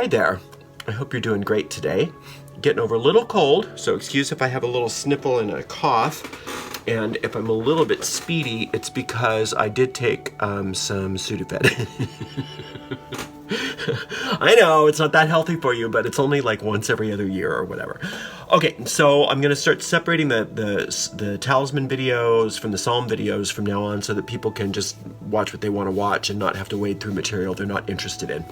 Hi there. I hope you're doing great today. Getting over a little cold, so excuse if I have a little sniffle and a cough. And if I'm a little bit speedy, it's because I did take some Sudafed. I know it's not that healthy for you, but it's only like once every other year or whatever. Okay, so I'm going to start separating the Talisman videos from the Psalm videos from now on so that people can just watch what they want to watch and not have to wade through material they're not interested in.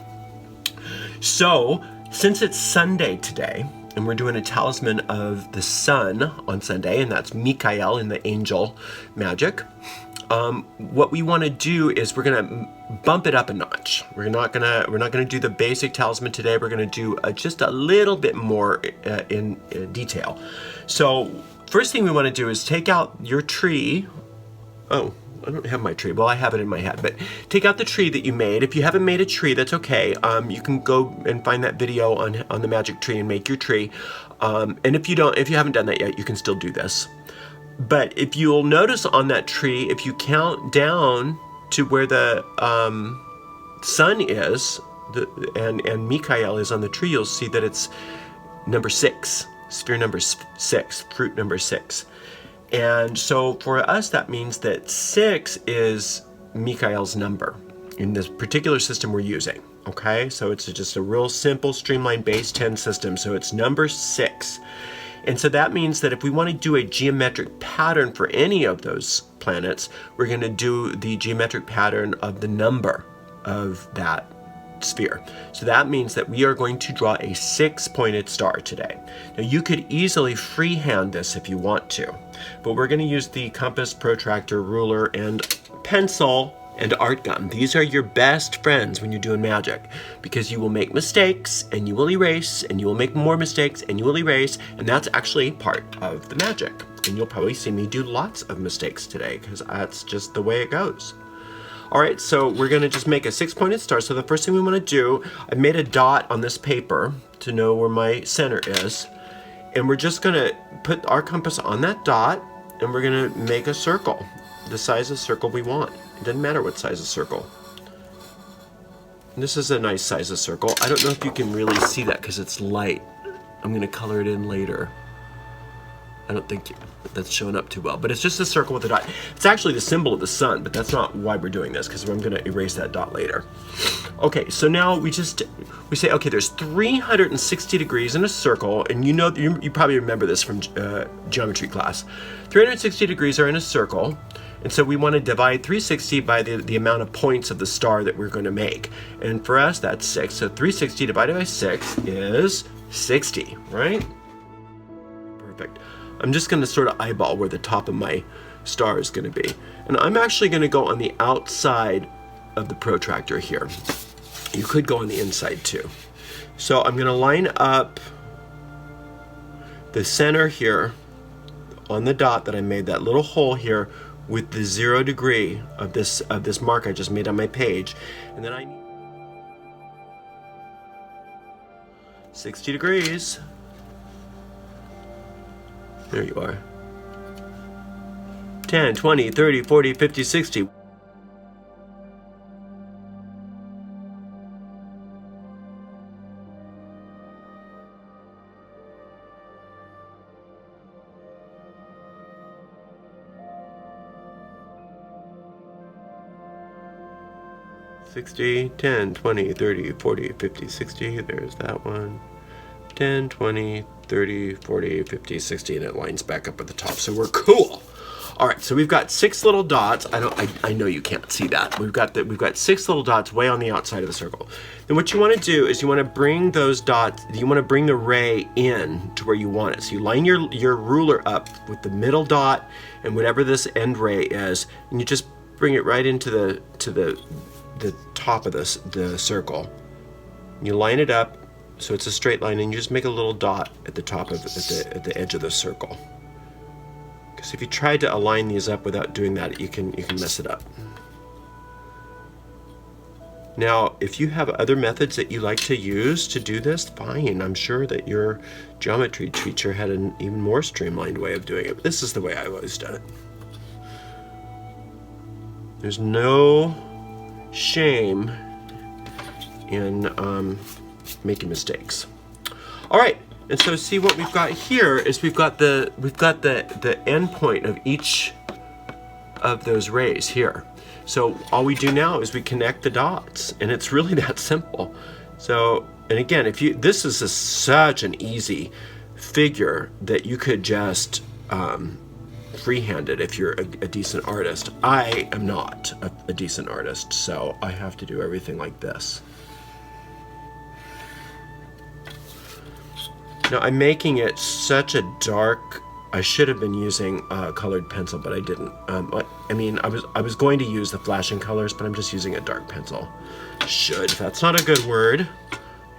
So, since it's Sunday today, and we're doing a Talisman of the Sun on Sunday, and that's Michael in the angel magic, what we want to do is we're going to bump it up a notch. We're not gonna do the basic Talisman today. We're going to do just a little bit more in detail. So, first thing we want to do is take out your tree. Oh, I don't have my tree. Well, I have it in my head, but take out the tree that you made. If you haven't made a tree, that's okay. You can go and find that video on the magic tree and make your tree. And if you haven't done that yet, you can still do this. But if you'll notice on that tree, if you count down to where the sun is, and Michael is on the tree, you'll see that it's number 6, sphere number 6, fruit number 6. And so for us, that means that 6 is Michael's number in this particular system we're using. Okay, so it's just a real simple streamline base 10 system. So it's number 6. And so that means that if we want to do a geometric pattern for any of those planets, we're going to do the geometric pattern of the number of that sphere. So that means that we are going to draw a 6-pointed star today. Now you could easily freehand this if you want to, but we're going to use the compass, protractor, ruler, and pencil and art gun. These are your best friends when you're doing magic, because you will make mistakes and you will erase, and you will make more mistakes and you will erase, and that's actually part of the magic. And you'll probably see me do lots of mistakes today because that's just the way it goes. All right, so we're gonna just make a 6-pointed star. So the first thing we wanna do, I made a dot on this paper to know where my center is. And we're just gonna put our compass on that dot, and we're gonna make a circle, the size of circle we want. It doesn't matter what size of circle. And this is a nice size of circle. I don't know if you can really see that because it's light. I'm gonna color it in later. I don't think that's showing up too well, but it's just a circle with a dot. It's actually the symbol of the sun, but that's not why we're doing this, because I'm going to erase that dot later. Okay, so now we say, okay, there's 360 degrees in a circle, and you probably remember this from geometry class. 360 degrees are in a circle, and so we want to divide 360 by the amount of points of the star that we're going to make. And for us, that's 6. So 360 divided by 6 is 60, right? Perfect. I'm just going to sort of eyeball where the top of my star is going to be. And I'm actually going to go on the outside of the protractor here. You could go on the inside too. So I'm going to line up the center here on the dot that I made, that little hole here, with the 0 degree of this mark I just made on my page. And then I need 60 degrees. There you are. 10, 20, 30, 40, 50, 60. $60, 10, 20, 30, 40, 50, 60. There's that one. 10, 20, 30, 40, 50, 60, and it lines back up at the top. So we're cool. All right, so we've got 6 little dots. I know you can't see that. We've got 6 little dots way on the outside of the circle. Then what you want to do is you want to bring those dots, you want to bring the ray in to where you want it. So you line your ruler up with the middle dot and whatever this end ray is, and you just bring it right into the top of the circle. You line it up so it's a straight line, and you just make a little dot at the top of at the edge of the circle. Because if you try to align these up without doing that, you can mess it up. Now, if you have other methods that you like to use to do this, fine. I'm sure that your geometry teacher had an even more streamlined way of doing it. But this is the way I've always done it. There's no shame in making mistakes. All right, and so see what we've got here is we've got the end point of each of those rays here. So all we do now is we connect the dots, and it's really that simple. So, and again, this is such an easy figure that you could just freehand it if you're a decent artist. I am not a decent artist, so I have to do everything like this. Now I'm making it such a dark. I should have been using a colored pencil, but I didn't. I mean, I was going to use the flashing colors, but I'm just using a dark pencil. Should. That's not a good word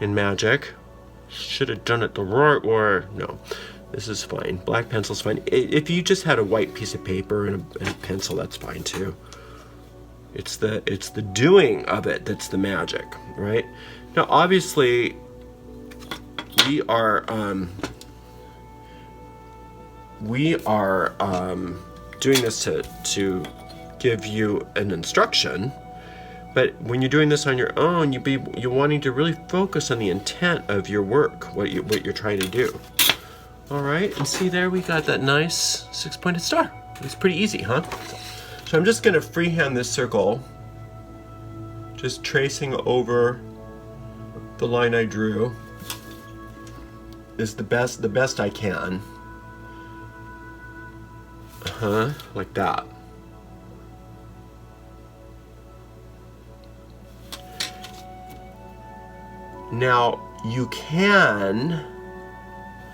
in magic. Should have done it the right way. No, this is fine. Black pencil's fine. If you just had a white piece of paper and a pencil, that's fine too. It's the doing of it that's the magic, right? Now, obviously, we are doing this to give you an instruction, but when you're doing this on your own, you're wanting to really focus on the intent of your work, what you're trying to do. All right, and see there we got that nice 6-pointed star. It's pretty easy, huh? So I'm just gonna freehand this circle, just tracing over the line I drew. Is the best I can. Like that. Now you can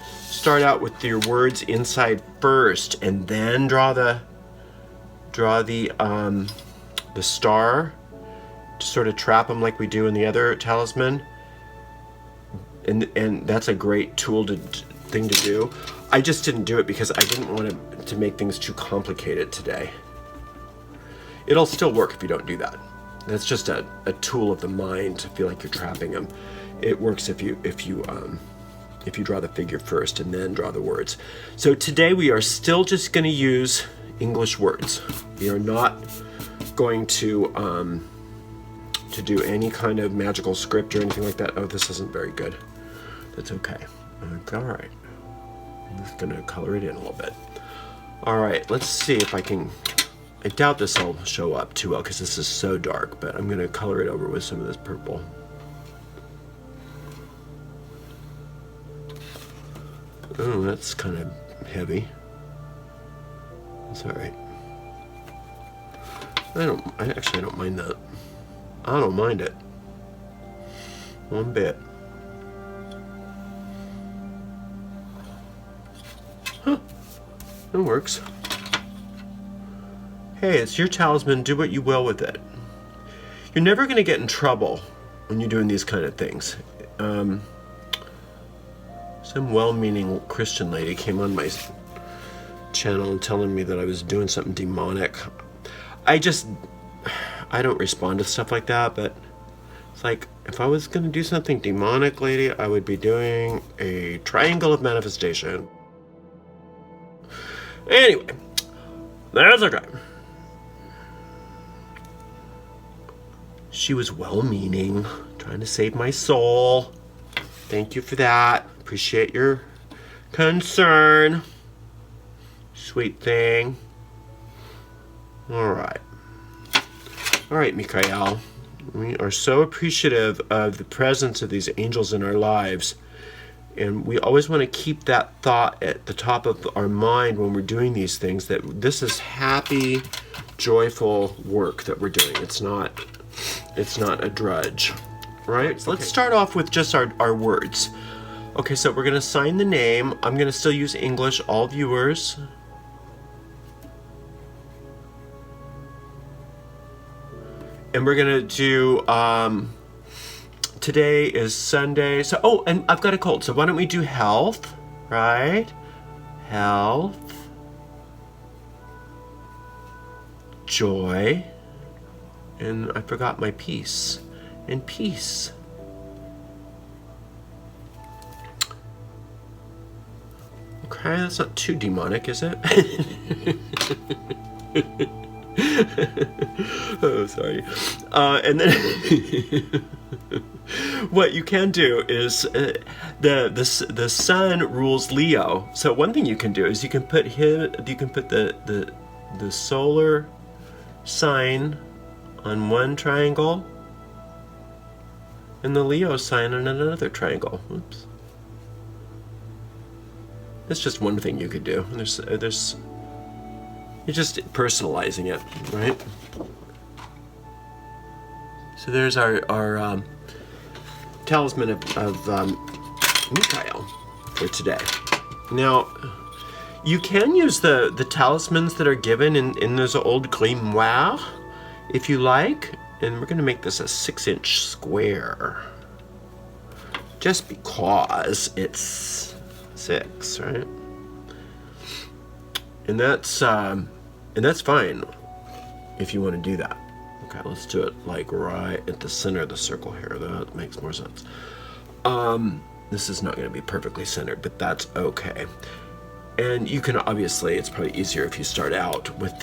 start out with your words inside first and then draw the star to sort of trap them like we do in the other talisman. And that's a great thing to do. I just didn't do it because I didn't want to make things too complicated today. It'll still work if you don't do that. That's just a tool of the mind to feel like you're trapping them. It works if you draw the figure first and then draw the words. So today we are still just going to use English words. We are not going to do any kind of magical script or anything like that. Oh, this isn't very good. That's okay. All right. I'm just gonna color it in a little bit. All right, let's see if I can. I doubt this will show up too well because this is so dark, but I'm gonna color it over with some of this purple. Oh, that's kind of heavy. That's all right. I don't mind that. I don't mind it one bit. Huh, it works. Hey, it's your talisman, do what you will with it. You're never gonna get in trouble when you're doing these kind of things. Some well-meaning Christian lady came on my channel and telling me that I was doing something demonic. I don't respond to stuff like that, but it's like, if I was gonna do something demonic, lady, I would be doing a triangle of manifestation. Anyway, that's okay. She was well-meaning, trying to save my soul. Thank you for that. Appreciate your concern. Sweet thing. All right. All right, Mikhail. We are so appreciative of the presence of these angels in our lives. And we always want to keep that thought at the top of our mind when we're doing these things, that this is happy, joyful work that we're doing. It's not a drudge, right? So let's start off with just our words. Okay, so we're going to sign the name. I'm going to still use English, all viewers. And we're going to do... today is Sunday. So, oh, and I've got a cold. So why don't we do health, right? Health. Joy. And I forgot my peace. And peace. Okay, that's not too demonic, is it? Oh, sorry. And then what you can do is the sun rules Leo. So one thing you can do is you can put the solar sign on one triangle and the Leo sign on another triangle. Oops. That's just one thing you could do. There's you're just personalizing it, right? So there's our talisman of Mikhail for today. Now, you can use the talismans that are given in those old grimoires if you like. And we're going to make this a 6-inch square. Just because it's 6, right? And that's fine if you want to do that. Okay, let's do it like right at the center of the circle here. That makes more sense. This is not going to be perfectly centered, but that's okay. And you can obviously, it's probably easier if you start out with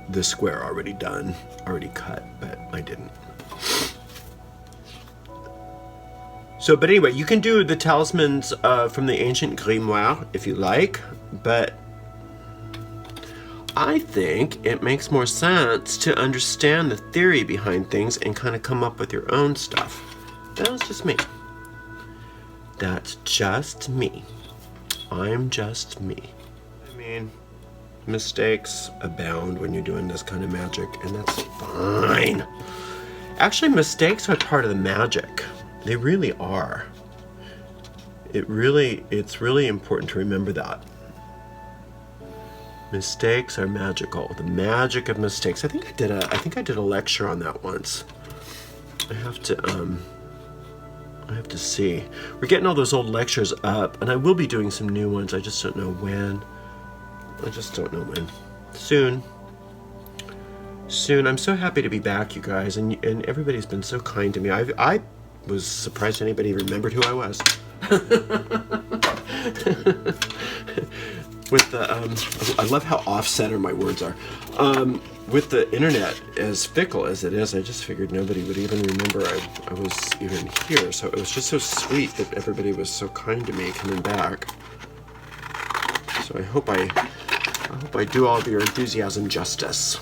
the square already done, already cut, but I didn't. So, but anyway, you can do the talismans from the ancient grimoire if you like, but I think it makes more sense to understand the theory behind things and kind of come up with your own stuff. That's just me. That's just me. I'm just me. I mean, mistakes abound when you're doing this kind of magic, and that's fine. Actually, mistakes are part of the magic. They really are. It's really important to remember that. Mistakes are magical. The magic of mistakes. I think I did a lecture on that once. I have to see. We're getting all those old lectures up, and I will be doing some new ones. I just don't know when. Soon. I'm so happy to be back, you guys, and everybody's been so kind to me. I was surprised anybody remembered who I was. With the, I love how off-center my words are. With the internet as fickle as it is, I just figured nobody would even remember I was even here. So it was just so sweet that everybody was so kind to me coming back. So I hope I do all of your enthusiasm justice.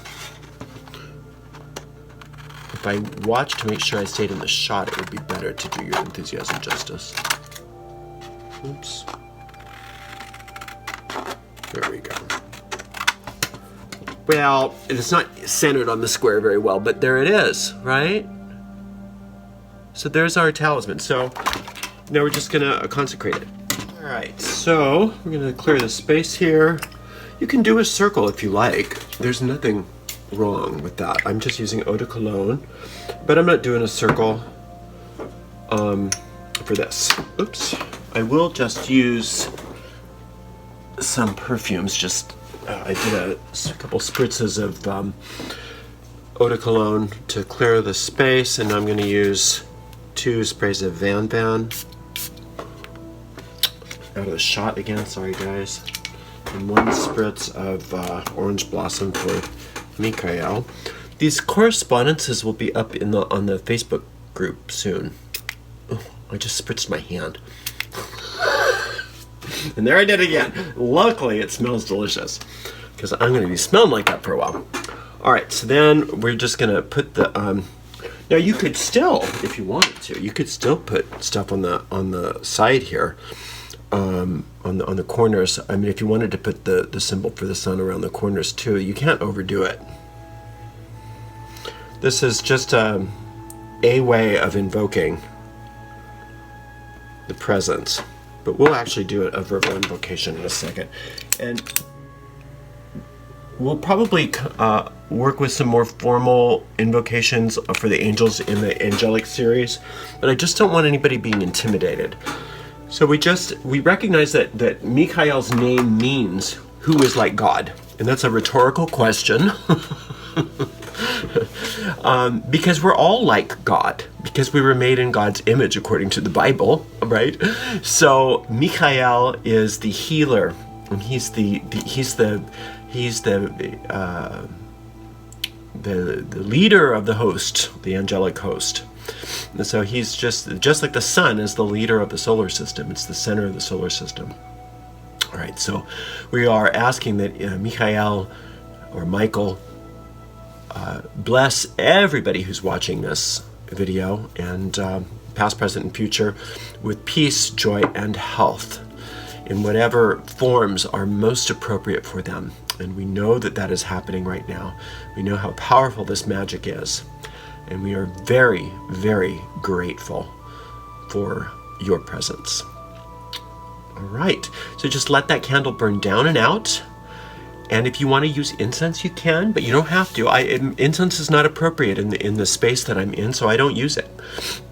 If I watched to make sure I stayed in the shot, it would be better to do your enthusiasm justice. Oops. There we go. Well, it's not centered on the square very well, but there it is, right? So there's our talisman. So now we're just gonna consecrate it. All right, so we're gonna clear the space here. You can do a circle if you like. There's nothing wrong with that. I'm just using eau de cologne, but I'm not doing a circle for this. Oops. I will just use some perfumes. Just I did a couple spritzes of eau de cologne to clear the space, and I'm going to use 2 sprays of Van Van. Out of the shot again, sorry guys. And 1 spritz of orange blossom for Mikhail. These correspondences will be up on the Facebook group soon. Oh, I just spritzed my hand. And there I did again. Luckily, it smells delicious because I'm going to be smelling like that for a while. All right, so then we're just going to put the. Now you could still, if you wanted to, you could still put stuff on the side here, on the corners. I mean, if you wanted to put the symbol for the sun around the corners too, you can't overdo it. This is just a way of invoking the presence. But we'll actually do a verbal invocation in a second. And we'll probably work with some more formal invocations for the angels in the angelic series. But I just don't want anybody being intimidated. So we recognize that Mikhail's name means who is like God. And that's a rhetorical question. Because we're all like God, because we were made in God's image according to the Bible, right? So Mikhail is the healer and he's the leader of the host, the angelic host. And so he's just like the sun is the leader of the solar system. It's the center of the solar system. All right, so we are asking that Michael or Michael bless everybody who's watching this video, and past, present, and future, with peace, joy, and health in whatever forms are most appropriate for them. And we know that that is happening right now. We know how powerful this magic is. And we are very, very grateful for your presence. All right, so just let that candle burn down and out. And if you want to use incense, you can, but you don't have to. Incense is not appropriate in the space that I'm in, so I don't use it.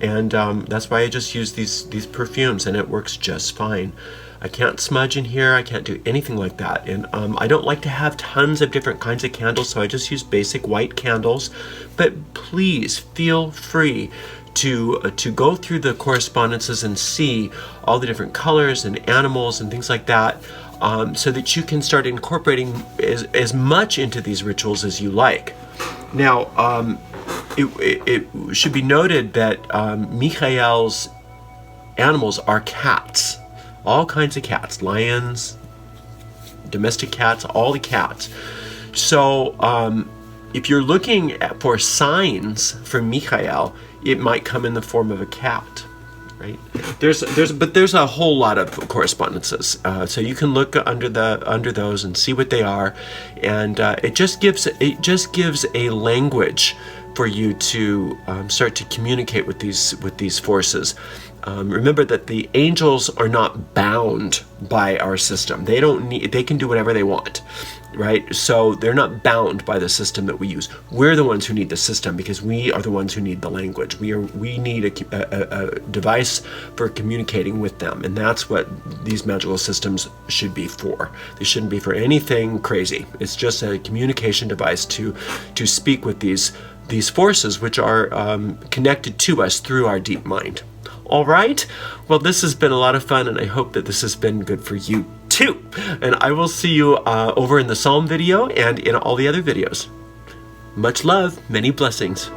And that's why I just use these perfumes, and it works just fine. I can't smudge in here. I can't do anything like that. And I don't like to have tons of different kinds of candles, so I just use basic white candles. But please feel free to go through the correspondences and see all the different colors and animals and things like that, so that you can start incorporating as much into these rituals as you like. Now, it should be noted that Michael's animals are cats. All kinds of cats, lions, domestic cats, all the cats. So if you're looking for signs from Michael, it might come in the form of a cat, right? There's a whole lot of correspondences, so you can look under those and see what they are, and it just gives a language for you to start to communicate with these forces. Remember that the angels are not bound by our system. They can do whatever they want, right? So they're not bound by the system that we use. We're the ones who need the system, because we are the ones who need the language. We need a device for communicating with them, and that's what these magical systems should be for. They shouldn't be for anything crazy. It's just a communication device to speak with these forces, which are connected to us through our deep mind. All right, well, this has been a lot of fun, and I hope that this has been good for you too. And I will see you over in the Psalm video and in all the other videos. Much love, many blessings.